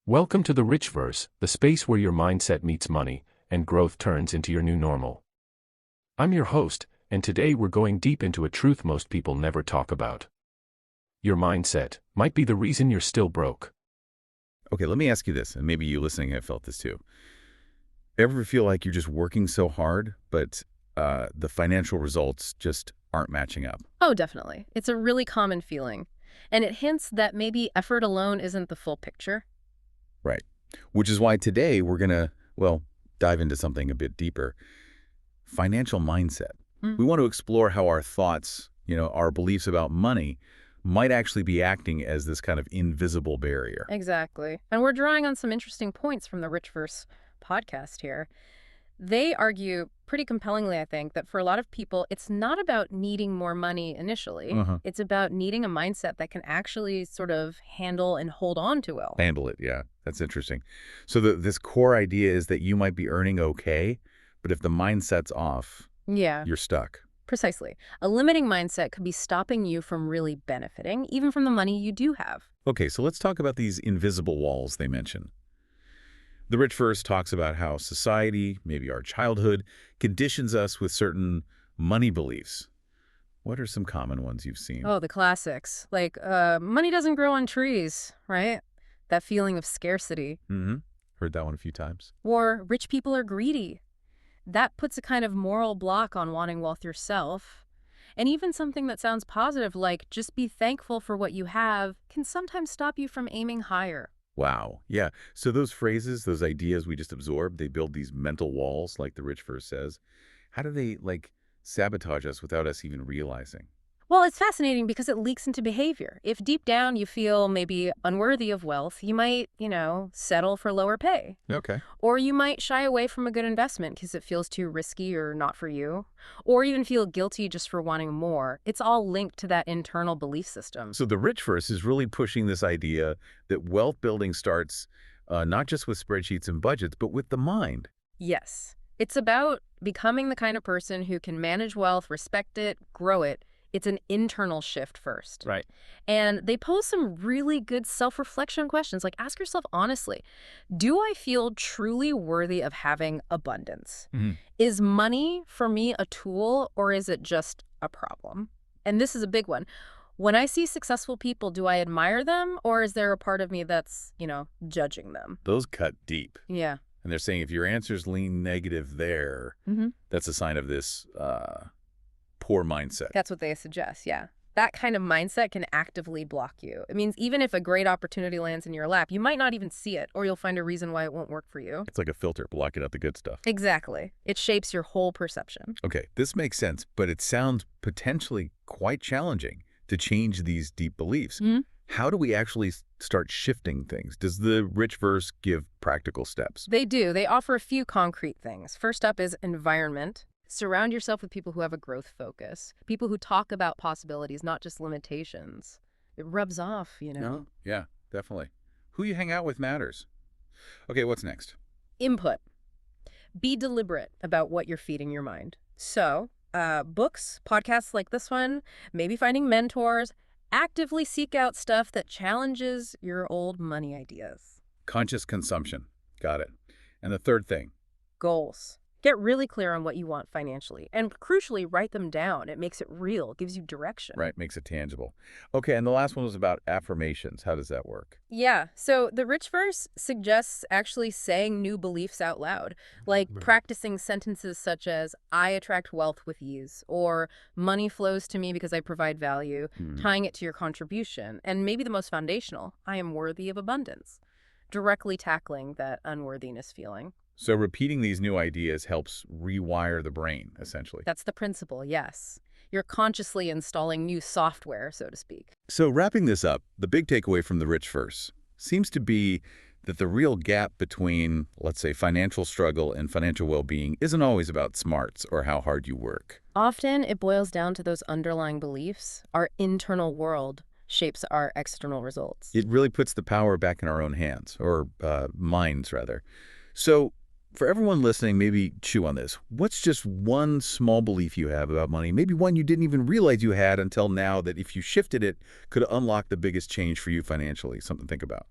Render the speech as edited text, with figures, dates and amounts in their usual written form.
Welcome to the Richverse, the space where your mindset meets money, and growth turns into your new normal. I'm your host, and today we're going deep into a truth most people never talk about. Your mindset might be the reason you're still broke. Okay, let me ask you this, and maybe you listening have felt this too. Ever feel like you're just working so hard, but the financial results just aren't matching up? Oh, definitely. It's a really common feeling. And it hints that maybe effort alone isn't the full picture. Right. Which is why today we're going to, dive into something a bit deeper. Financial mindset. We want to explore how our thoughts, our beliefs about money might actually be acting as this kind of invisible barrier. Exactly. And we're drawing on some interesting points from the Richverse podcast here. They argue pretty compellingly, I think, that for a lot of people, it's not about needing more money initially. It's about needing a mindset that can actually sort of handle and hold on to wealth. Handle it, yeah. That's interesting. So this core idea is that you might be earning okay, but if the mindset's off, Yeah, you're stuck. precisely. A limiting mindset could be stopping you from really benefiting, even from the money you do have. Okay, so let's talk about these invisible walls they mention. The Richverse talks about how society, maybe our childhood, conditions us with certain money beliefs. What are some common ones you've seen? Oh, the classics. Like, money doesn't grow on trees, right? That feeling of scarcity. Heard that one a few times. Or rich people are greedy. That puts a kind of moral block on wanting wealth yourself. And even something that sounds positive, like just be thankful for what you have, can sometimes stop you from aiming higher. Wow. Yeah. So those phrases, those ideas we just absorbed, they build these mental walls, like the Richverse says. How do they, sabotage us without us even realizing? Well, it's fascinating because it leaks into behavior. If deep down you feel maybe unworthy of wealth, you might, settle for lower pay. Okay. Or you might shy away from a good investment because it feels too risky or not for you. Or even feel guilty just for wanting more. It's all linked to that internal belief system. So the Richverse is really pushing this idea that wealth building starts not just with spreadsheets and budgets, but with the mind. Yes. It's about becoming the kind of person who can manage wealth, respect it, grow it. It's an internal shift first. Right. And they pose some really good self-reflection questions. Like, ask yourself honestly, do I feel truly worthy of having abundance? Is money for me a tool, or is it just a problem? And this is a big one. When I see successful people, do I admire them, or is there a part of me that's, judging them? Those cut deep. Yeah. And they're saying if your answers lean negative there, that's a sign of this poor mindset. That's what they suggest, yeah. That kind of mindset can actively block you. It means even if a great opportunity lands in your lap, you might not even see it, or you'll find a reason why it won't work for you. It's like a filter blocking out the good stuff. Exactly. It shapes your whole perception. Okay, this makes sense, but it sounds potentially quite challenging to change these deep beliefs. How do we actually start shifting things? Does the Richverse give practical steps? They do. They offer a few concrete things. First up is environment. Surround yourself with people who have a growth focus, people who talk about possibilities, not just limitations. It rubs off, No? Yeah, definitely. Who you hang out with matters. Okay, what's next? Input. Be deliberate about what you're feeding your mind. So, books, podcasts like this one, maybe finding mentors, actively seek out stuff that challenges your old money ideas. Conscious consumption. Got it. And the third thing? Goals. Get really clear on what you want financially. And crucially, write them down. It makes it real, gives you direction. Right, makes it tangible. Okay, and the last one was about affirmations. How does that work? Yeah, so the Richverse suggests actually saying new beliefs out loud, like practicing sentences such as, I attract wealth with ease, or money flows to me because I provide value, tying it to your contribution, and maybe the most foundational, I am worthy of abundance, directly tackling that unworthiness feeling. So repeating these new ideas helps rewire the brain, essentially. That's the principle, yes. You're consciously installing new software, so to speak. So wrapping this up, the big takeaway from the Richverse seems to be that the real gap between, let's say, financial struggle and financial well-being isn't always about smarts or how hard you work. Often it boils down to those underlying beliefs. Our internal world shapes our external results. It really puts the power back in our own hands, or minds, rather. So for everyone listening, maybe chew on this. What's just one small belief you have about money, maybe one you didn't even realize you had until now, that if you shifted it, could unlock the biggest change for you financially? Something to think about.